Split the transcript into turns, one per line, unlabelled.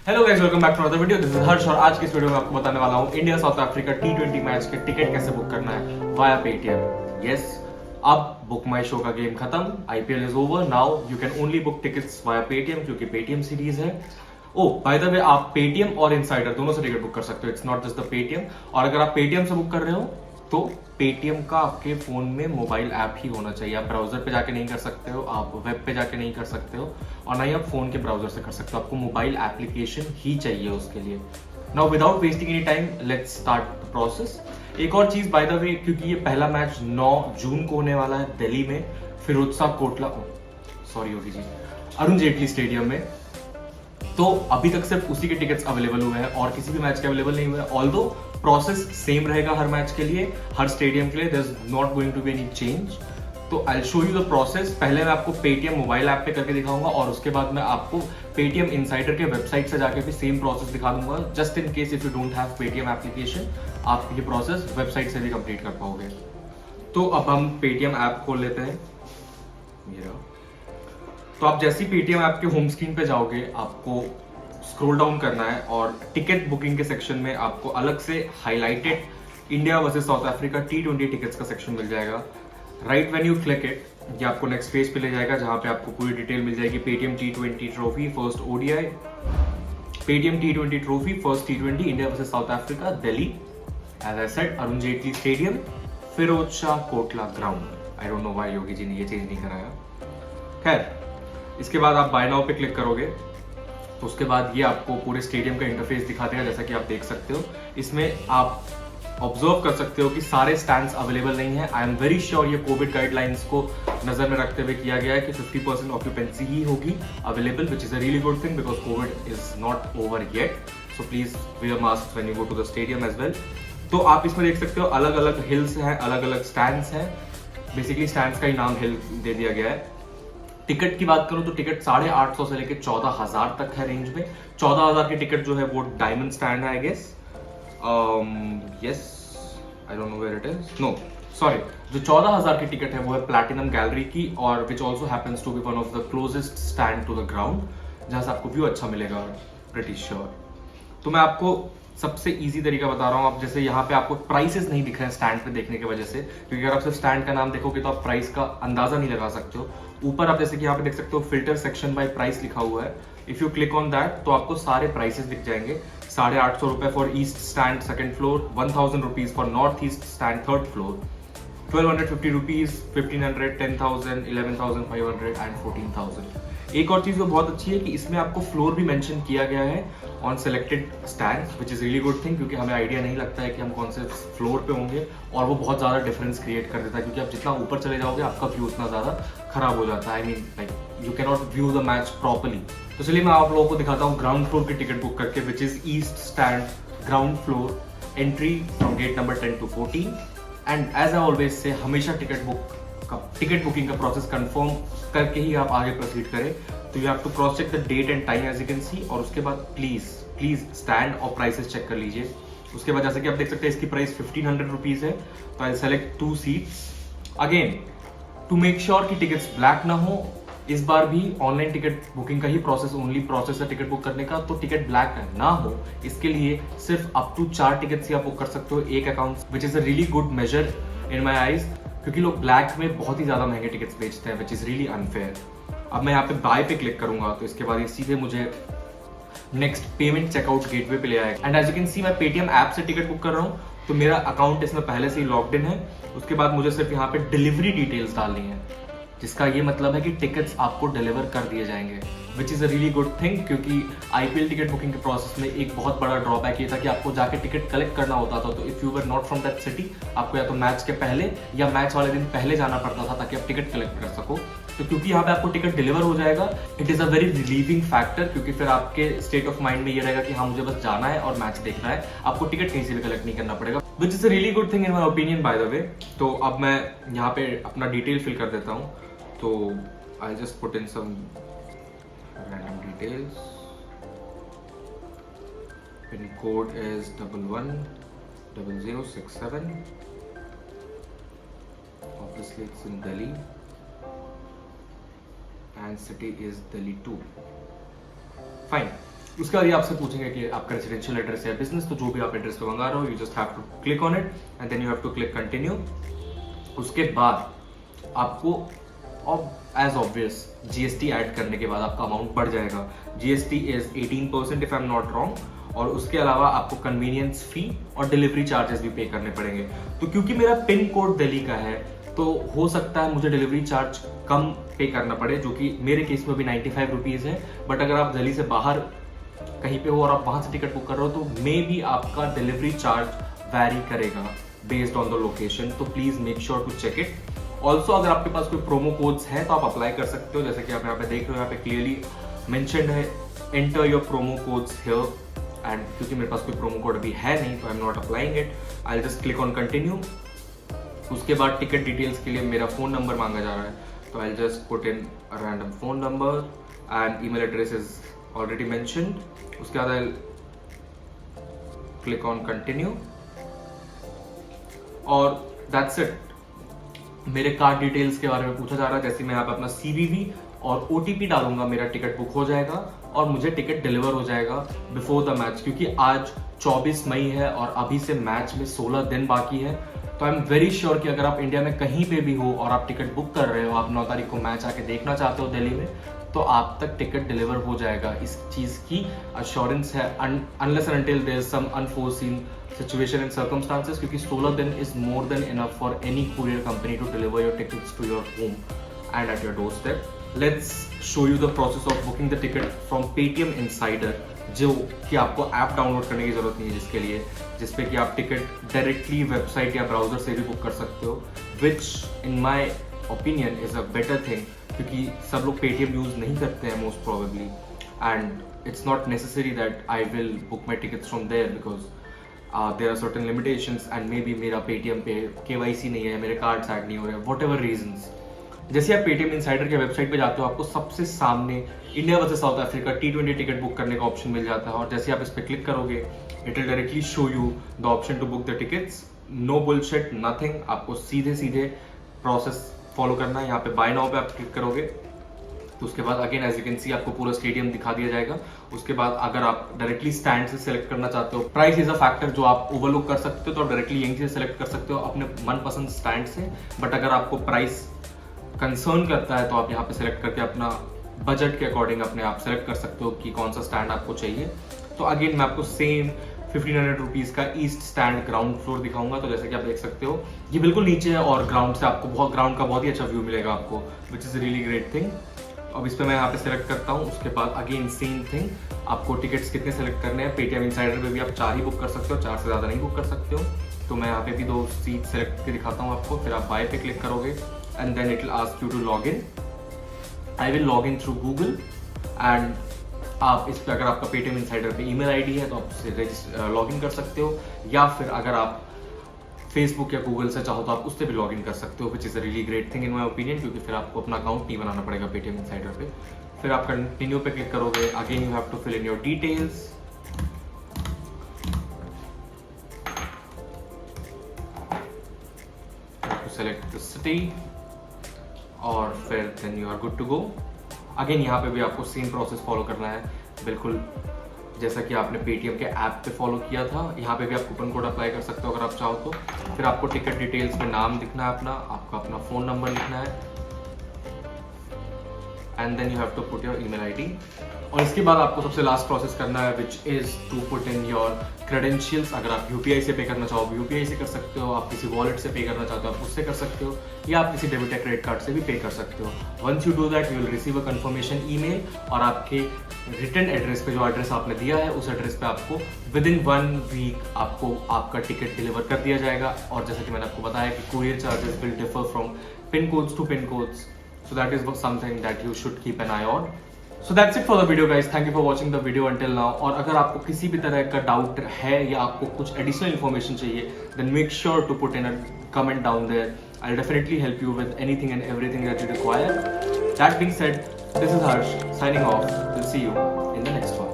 Hello guys, welcome back to another video. This is Harsh और आज की इस वीडियो में आपको बताने वाला हूँ India south Africa T20 match के टिकट कैसे बुक करना है वाया पेटीएम। यस, अब बुक माई शो का गेम खत्म, IPL is over, now you can only book tickets via Paytm क्योंकि पेटीएम सीरीज है। ओ बाय द वे, आप पेटीएम और इनसाइडर दोनों से टिकट बुक कर सकते हो, it's not just the Paytm. और अगर आप पेटीएम से बुक कर रहे हो तो पेटीएम का आपके फोन में मोबाइल ऐप ही होना चाहिए। आप ब्राउजर पे जाके नहीं कर सकते हो, आप वेब पे जाके नहीं कर सकते हो, और ना ही आप फोन के ब्राउजर से कर सकते हो। आपको मोबाइल एप्लीकेशन ही चाहिए उसके लिए। Now without wasting any time, let's start the process. एक और चीज बाय द वे, क्योंकि ये पहला मैच 9 जून को होने वाला है दिल्ली में, फिरोजशाह कोटला, सॉरी योगी जी, अरुण जेटली स्टेडियम में। तो अभी तक सिर्फ उसी के टिकट्स अवेलेबल हुए हैं और किसी भी मैच के अवेलेबल नहीं हुए हैं। ऑल्दो प्रोसेस सेम रहेगा हर मैच के लिए, हर स्टेडियम के लिए, there is not going to be any change. तो I show you the process. पहले मैं आपको पेटीएम मोबाइल ऐप पे करके दिखाऊंगा और उसके बाद मैं आपको पेटीएम इनसाइडर के वेबसाइट से जाके भी सेम प्रोसेस दिखा दूंगा, just in case if you don't have Paytm application, आप ये प्रोसेस वेबसाइट से भी कंप्लीट कर पाओगे। तो अब हम पेटीएम ऐप खोल लेते हैं। तो आप जैसे ही पेटीएम ऐप के होम स्क्रीन पे जाओगे, आपको स्क्रॉल डाउन करना है और टिकट बुकिंग के सेक्शन में आपको अलग से highlighted India versus South Africa T20 tickets का सेक्शन मिल जाएगा। Right when you click it, ये आपको नेक्स्ट पेज पे ले जाएगा जहां पे आपको पूरी डिटेल मिल जाएगी। Paytm T20 trophy first ODI, Paytm T20 trophy first T20 India versus South Africa Delhi, as I said Arun Jaitley stadium, Firozshah Kotla ground. I don't know why Yogi ji ने ये चेंज नहीं कराया। खैर, इसके बाद आप बाय नाउ पे क्लिक करोगे तो उसके बाद ये आपको पूरे स्टेडियम का इंटरफेस दिखा देगा, जैसा कि आप देख सकते हो। इसमें आप ऑब्जर्व कर सकते हो कि सारे स्टैंड्स अवेलेबल नहीं है। आई एम वेरी श्योर ये कोविड गाइडलाइंस को नजर में रखते हुए किया गया है कि 50% ऑक्यूपेंसी ही होगी available, which is a really good thing because covid is not over yet. So please wear mask when you go to the stadium as well. तो आप इसमें देख सकते हो अलग अलग हिल्स हैं, अलग अलग स्टैंड्स हैं। बेसिकली स्टैंड्स का ही नाम हिल दे दिया गया है। टिकट की बात करूं तो टिकट 850 से लेकर 14,000 तक है रेंज में। 14,000 की टिकट जो है वो डायमंड स्टैंड है, I guess. Yes, I don't know where it is, no sorry, जो 14,000 की टिकट है वो है प्लैटिनम गैलरी की, और which also happens to be one of the closest stand to the ground, जहां से आपको व्यू अच्छा मिलेगा, प्रीटी श्योर। तो मैं आपको सबसे इजी तरीका बता रहा हूँ। आप जैसे यहाँ पे आपको प्राइसेस नहीं दिख रहे हैं स्टैंड पे देखने की वजह से, क्योंकि अगर आप सिर्फ स्टैंड का नाम देखोगे तो आप प्राइस का अंदाजा नहीं लगा सकते हो। ऊपर आप जैसे कि यहाँ पे देख सकते हो फिल्टर सेक्शन बाय प्राइस लिखा हुआ है। If you click on that तो आपको सारे प्राइसेस दिख जाएंगे। 850 रुपए for east stand second floor, 1000 rupees for north east stand third floor, 1250 rupees, 1500, 10,000, 11,500 and 14,000। एक और चीज जो बहुत अच्छी है कि इसमें आपको फ्लोर भी मेंशन किया गया है on selected stand, which is really good thing, क्योंकि हमें आइडिया नहीं लगता है कि हम कौन से फ्लोर पे होंगे, और वो बहुत ज्यादा डिफरेंस क्रिएट कर देता है, क्योंकि आप जितना ऊपर चले जाओगे आपका व्यू उतना ज्यादा खराब हो जाता है। I mean like you can not view the match properly. तो चलिए मैं आप लोगों को दिखाता हूँ ग्राउंड फ्लोर की टिकट बुक करके, which is east stand ground floor, entry from gate number 10 to 14। And as I always say, हमेशा टिकट बुकिंग का प्रोसेस कंफर्म करके ही आप आगे प्रोसीड करें। तो you have to cross check the date and time as you can सी, और उसके बाद प्लीज स्टैंड और प्राइसेस चेक कर लीजिए। उसके बाद जैसे कि आप देख सकते हैं इसकी प्राइस 1500 रुपीज है, तो I select 2 seats. Again to make sure कि टिकट्स ब्लैक ना हो, इस बार भी ऑनलाइन टिकट बुकिंग का ही ओनली प्रोसेस है टिकट बुक करने का, तो टिकट ब्लैक ना हो इसके लिए सिर्फ अप टू 4 टिकट्स ही आप बुक कर सकते हो एक account, which is a really good measure in my eyes, क्योंकि लोग ब्लैक में बहुत ही ज्यादा महंगे टिकट्स बेचते हैं, विच इज रियली अनफेयर। अब मैं यहाँ पे बाय पे क्लिक करूंगा तो इसके बाद ये सीधे मुझे नेक्स्ट पेमेंट चेकआउट गेटवे पे ले आएगा। And as you can see, मैं पेटीएम ऐप से टिकट बुक कर रहा हूँ, तो मेरा अकाउंट इसमें पहले से ही लॉग्ड इन है। उसके बाद मुझे सिर्फ यहाँ पे डिलीवरी डिटेल्स डालनी है, जिसका ये मतलब है कि टिकट्स आपको डिलीवर कर दिए जाएंगे, विच is a really good thing, क्योंकि आईपीएल टिकट बुकिंग के प्रोसेस में एक बहुत बड़ा ड्रॉबैक ये था कि आपको जाके टिकट कलेक्ट करना होता था। तो if you were not from that city, आपको या तो मैच के पहले या मैच वाले दिन पहले जाना पड़ता था ताकि आप टिकट कलेक्ट कर सको। तो क्योंकि यहाँ पे आपको टिकट डिलीवर हो जाएगा, it is a very relieving factor, क्योंकि फिर आपके स्टेट ऑफ माइंड में ये रहेगा कि हाँ मुझे बस जाना है और मैच देखना है, आपको टिकट कहीं से भी कलेक्ट नहीं करना पड़ेगा, विच is a really good thing in my opinion by the way. तो अब मैं यहाँ पे अपना डिटेल फिल कर देता हूँ। तो I'll just put in some random details. Pin code is 110067. Obviously it's in Delhi and city is Delhi 2. Fine. उसके बाद ये आपसे पूछेंगे कि आपका रेजिडेंशियल एड्रेस है बिजनेस, तो जो भी आप एड्रेस पे मंगा रहे हो you just have to click on it and then you have to click continue. उसके बाद आपको एज ऑब्वियस जीएसटी ऐड करने के बाद आपका अमाउंट बढ़ जाएगा। GST is 18% if I am not wrong, और उसके अलावा आपको कन्वीनियंस फी और डिलीवरी चार्जेस भी पे करने पड़ेंगे। तो क्योंकि मेरा पिन कोड दिल्ली का है तो हो सकता है मुझे डिलीवरी चार्ज कम पे करना पड़े, जो कि मेरे केस में भी 95 रुपीज़ है। बट अगर आप दिल्ली से बाहर कहीं पे हो और आप वहां से टिकट बुक कर रहे हो तो मे बी आपका डिलीवरी चार्ज वैरी करेगा बेस्ड ऑन द लोकेशन। तो please make sure to check it. Also अगर आपके पास कोई प्रोमो कोड्स हैं तो आप अप्लाई कर सकते हो, जैसे कि आप यहाँ पे देख रहे हो, यहाँ पे क्लियरली मेंशन्ड है enter your promo codes here. And क्योंकि मेरे पास कोई प्रोमो कोड अभी है नहीं तो I am not applying it, I just click on continue. उसके बाद टिकट डिटेल्स के लिए मेरा फोन नंबर मांगा जा रहा है, तो I just put in a random phone number and email address is already mentioned. उसके बाद आई क्लिक ऑन कंटिन्यू और दैट्स इट। मेरे कार्ड डिटेल्स के बारे में पूछा जा रहा है, जैसे मैं यहाँ पे अपना CVV और OTP डालूंगा मेरा टिकट बुक हो जाएगा और मुझे टिकट डिलीवर हो जाएगा बिफोर द मैच, क्योंकि आज 24 मई है और अभी से मैच में 16 दिन बाकी है। तो आई एम वेरी श्योर कि अगर आप इंडिया में कहीं पे भी हो और आप टिकट बुक कर रहे हो, आप 9 तारीख को मैच आके देखना चाहते हो दिल्ली में, तो आप तक टिकट डिलीवर हो जाएगा। इस चीज की अश्योरेंस है unless and until there is some unforeseen situation and circumstances, क्योंकि 16 दिन is more than enough for any courier company to deliver your tickets to your home and at your door step. Let's show you the process of booking the ticket from Paytm insider, जो कि आपको app download करने की जरूरत नहीं है जिसके लिए, जिसपे कि आप टिकट डायरेक्टली वेबसाइट या ब्राउजर से भी बुक कर सकते हो, which in my opinion is a better thing, क्योंकि सब लोग पेटीएम यूज नहीं करते हैं most probably, and it's not necessary that I will book my tickets from there because there are certain limitations and maybe मेरा Paytm पे KYC नहीं है, मेरे कार्ड्स ऐड नहीं हो रहे हैं, वॉट एवर रीजंस। जैसे आप पेटीएम इनसाइडर के वेबसाइट पे जाते हो आपको सबसे सामने India versus South Africa T20 ticket book करने का ऑप्शन मिल जाता है, और जैसे आप इस पे क्लिक करोगे it will directly show you the option to book the tickets. No bullshit, nothing, आपको सीधे सीधे प्रोसेस फॉलो करना है। यहाँ पे बाय नाउ पे आप क्लिक करोगे तो उसके बाद again as you can see आपको पूरा स्टेडियम दिखा दिया जाएगा। उसके बाद अगर आप डायरेक्टली स्टैंड से सिलेक्ट करना चाहते हो, प्राइस इज अ फैक्टर जो आप ओवरलुक कर सकते हो, तो आप डायरेक्टली यहीं से सिलेक्ट कर सकते हो अपने मनपसंद स्टैंड से। बट अगर आपको प्राइस कंसर्न करता है तो आप यहाँ पे सिलेक्ट करके अपना बजट के अकॉर्डिंग अपने आप सेलेक्ट कर सकते हो कि कौन सा स्टैंड आपको चाहिए। तो अगेन मैं आपको सेम 1500 रुपीज का ईस्ट स्टैंड ग्राउंड फ्लोर दिखाऊंगा। तो जैसे कि आप देख सकते हो ये बिल्कुल नीचे है और ग्राउंड से आपको ग्राउंड का बहुत ही अच्छा व्यू मिलेगा आपको, which is really great thing. अब इस पर मैं यहाँ पे सेलेक्ट करता हूँ। उसके बाद अगेन सेम थिंग, आपको टिकट्स कितने सेलेक्ट करने हैं। पेटीएम इनसाइडर पे भी आप 4 ही बुक कर सकते हो, 4 से ज़्यादा नहीं बुक कर सकते हो। तो मैं यहाँ पे भी 2 सीट सेलेक्ट करके दिखाता हूँ आपको। फिर आप बाय पे क्लिक करोगे and then it will ask you to log in. I will log in through Google and आप इस पर अगर आपका पेटीएम इनसाइडर पे ईमेल आईडी है तो आप उससे लॉग इन कर सकते हो, या फिर अगर आप फेसबुक या गूगल से चाहो तो आप उससे भी लॉग इन कर सकते हो, which is a really great thing in my opinion, क्योंकि फिर आपको अपना अकाउंट नहीं बनाना पड़ेगा पेटीएम इनसाइडर पे। फिर आप कंटिन्यू पे क्लिक करोगे। Again you have to fill in your details. Select the city और फिर then you are good to go. Again यहाँ पे भी आपको सेम प्रोसेस फॉलो करना है, बिल्कुल जैसा कि आपने पेटीएम के ऐप पे फॉलो किया था। यहाँ पे भी आप कूपन कोड अप्लाई कर सकते हो अगर आप चाहो तो। फिर आपको टिकट डिटेल्स में नाम लिखना है अपना, आपका अपना फोन नंबर लिखना है and then you have to put your email ID. और इसके बाद आपको सबसे लास्ट प्रोसेस करना है which is to put in your credentials. अगर आप यूपीआई से पे करना चाहो यूपीआई से कर सकते हो, आप किसी वॉलेट से पे करना चाहते हो आप उससे कर सकते हो, या आप किसी डेबिट या क्रेडिट कार्ड से भी पे कर सकते हो। Once you do that you will receive a confirmation email और आपके रिटर्न एड्रेस पे जो एड्रेस आपने दिया है उस एड्रेस पे आपको विद इन 1 वीक आपको आपका टिकट डिलीवर कर दिया जाएगा। और जैसा कि मैंने आपको बताया कि courier charges will differ from pin codes to pin codes, so that is something that you should keep an eye on. So that's it for the video guys. Thank you for watching the video until now. और अगर आपको किसी भी तरह का doubt है या आपको कुछ एडिशनल इन्फॉर्मेशन चाहिए then make sure to put in a comment down there. I'll definitely help you with anything and everything that you require. That being said, this is Harsh signing off. We'll see you in the next one.